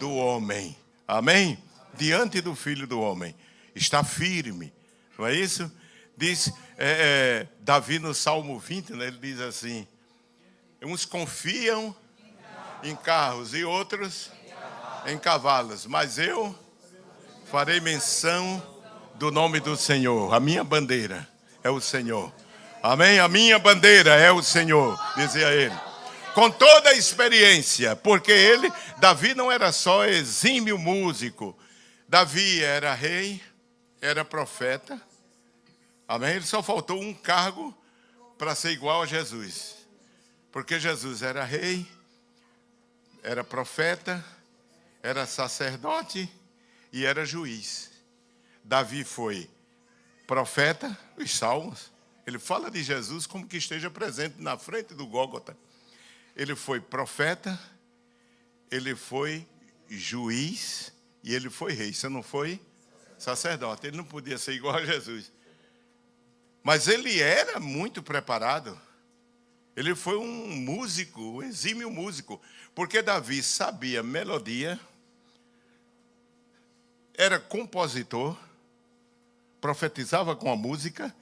do homem. Amém? Diante do Filho do homem. Está firme, não é isso? Diz Davi no Salmo 20, né, ele diz assim, uns confiam em carros e outros em cavalos, mas eu farei menção do nome do Senhor. A minha bandeira é o Senhor. Amém? A minha bandeira é o Senhor, dizia ele. Com toda a experiência, porque Davi não era só exímio músico. Davi era rei, era profeta. Amém? Ele só faltou um cargo para ser igual a Jesus. Porque Jesus era rei, era profeta, era sacerdote e era juiz. Davi foi profeta, os salmos. Ele fala de Jesus como que esteja presente na frente do Gólgota. Ele foi profeta, ele foi juiz e ele foi rei. Você não foi sacerdote. Ele não podia ser igual a Jesus. Mas ele era muito preparado. Ele foi um músico, um exímio músico. Porque Davi sabia melodia, era compositor, profetizava com a música,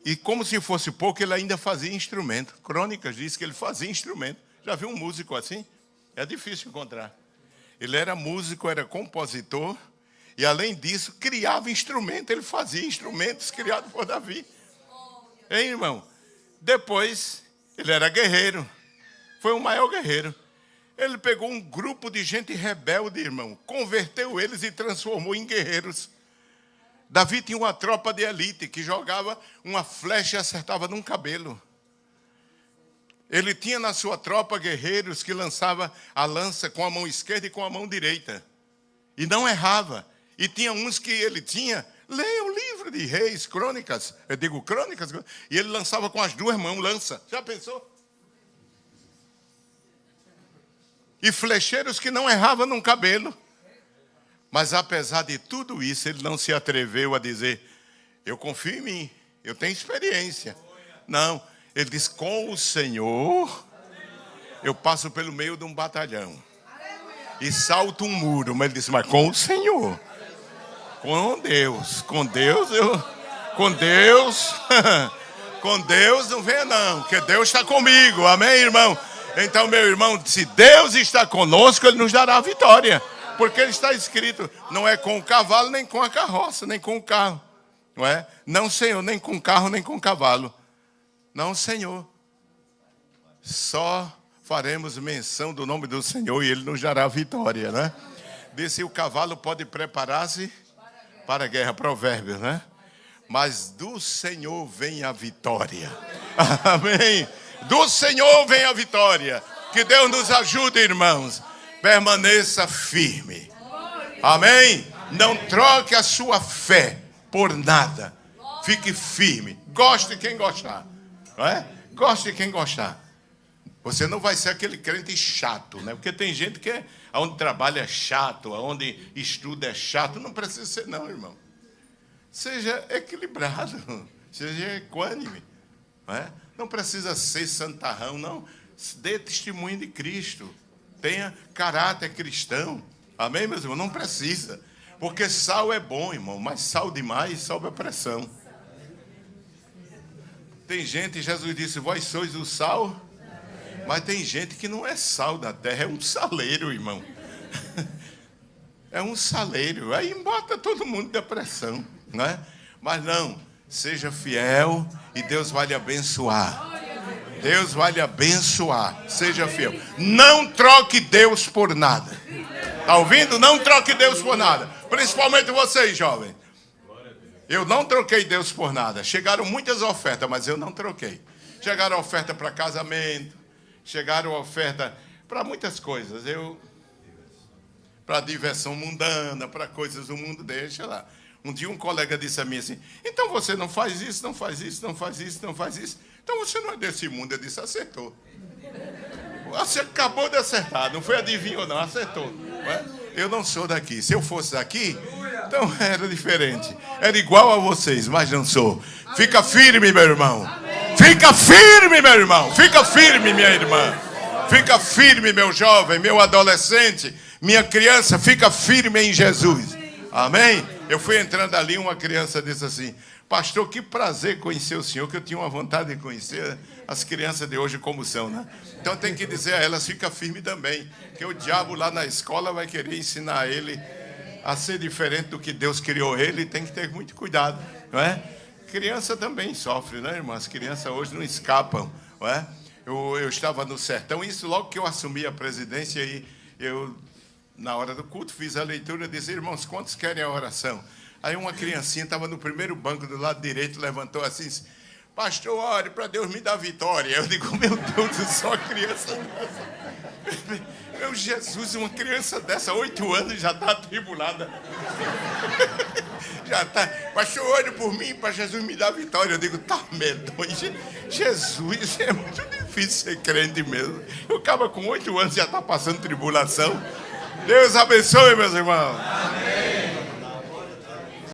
e como se fosse pouco, ele ainda fazia instrumento. Crônicas diz que ele fazia instrumento. Já viu um músico assim? É difícil encontrar. Ele era músico, era compositor, e além disso, criava instrumento. Ele fazia instrumentos criados por Davi. Hein, irmão? Depois, ele era guerreiro. Foi o maior guerreiro. Ele pegou um grupo de gente rebelde, irmão. Converteu eles e transformou em guerreiros. Davi tinha uma tropa de elite que jogava uma flecha e acertava num cabelo. Ele tinha na sua tropa guerreiros que lançavam a lança com a mão esquerda e com a mão direita. E não errava. E tinha uns que ele tinha, leia o livro de Reis, Crônicas, eu digo Crônicas, e ele lançava com as duas mãos, lança. Já pensou? E flecheiros que não erravam num cabelo. Mas apesar de tudo isso, ele não se atreveu a dizer, eu confio em mim, eu tenho experiência. Não, ele diz, com o Senhor, eu passo pelo meio de um batalhão. E salto um muro, mas ele disse, mas com o Senhor. Com Deus com Deus não venha não, porque Deus está comigo, amém, irmão? Então, meu irmão, se Deus está conosco, Ele nos dará a vitória, porque Ele está escrito, não é com o cavalo, nem com a carroça, nem com o carro, não é? Não, Senhor, nem com carro, nem com cavalo, não, Senhor, só faremos menção do nome do Senhor e Ele nos dará a vitória, né? Disse, o cavalo pode preparar-se para a guerra, Provérbios, né? mas do Senhor vem a vitória. Amém. Do Senhor vem a vitória. Que Deus nos ajude, irmãos. Permaneça firme. Amém. Não troque a sua fé por nada. Fique firme. Goste quem gostar. Não é? Goste quem gostar. Você não vai ser aquele crente chato, né? Porque tem gente que onde trabalha é chato, onde estuda é chato. Não precisa ser não, irmão. Seja equilibrado. Seja equânime. Não é? Não precisa ser santarrão, não. Dê testemunho de Cristo. Tenha caráter cristão. Amém, meus irmãos? Não precisa. Porque sal é bom, irmão. Mas sal demais sobe a pressão. Tem gente, Jesus disse, vós sois o sal. Mas tem gente que não é sal da terra. É um saleiro, irmão. É um saleiro. Aí bota todo mundo da pressão. Não é? Mas não. Seja fiel e Deus vai lhe abençoar. Deus vai lhe abençoar. Seja fiel. Não troque Deus por nada. Está ouvindo? Não troque Deus por nada. Principalmente vocês, jovens. Eu não troquei Deus por nada. Chegaram muitas ofertas, mas eu não troquei. Chegaram oferta para casamento. Chegaram oferta para muitas coisas. Para diversão mundana, para coisas do mundo, deixa lá. Um dia um colega disse a mim assim, então você não faz isso, não faz isso, não faz isso, não faz isso. Então você não é desse mundo. Eu disse, acertou. Você acabou de acertar, não foi adivinho não, acertou. Não é? Eu não sou daqui. Se eu fosse daqui, então era diferente. Era igual a vocês, mas não sou. Fica firme, meu irmão. Fica firme, meu irmão. Fica firme, minha irmã. Fica firme, meu jovem, meu adolescente, minha criança. Fica firme em Jesus. Amém? Eu fui entrando ali, uma criança disse assim, pastor, que prazer conhecer o senhor, que eu tinha uma vontade de conhecer as crianças de hoje como são, né? Então tem que dizer a elas, fica firme também, que o diabo lá na escola vai querer ensinar ele a ser diferente do que Deus criou ele, tem que ter muito cuidado, não é? Criança também sofre, né, irmã? As crianças hoje não escapam, não é? Eu estava no sertão, isso logo que eu assumi a presidência, e eu, na hora do culto, fiz a leitura e disse, irmãos, quantos querem a oração? Aí uma criancinha estava no primeiro banco do lado direito, levantou assim, pastor, ore para Deus me dar vitória. Eu digo, meu Deus do céu, uma criança dessa. Meu Jesus, uma criança dessa, 8 anos, já está atribulada. Já está, pastor, ore por mim, para Jesus me dar vitória. Eu digo, tá medonho. Jesus, é muito difícil ser crente mesmo. Eu acabo com 8 anos, já está passando tribulação. Deus abençoe, meus irmãos. Amém.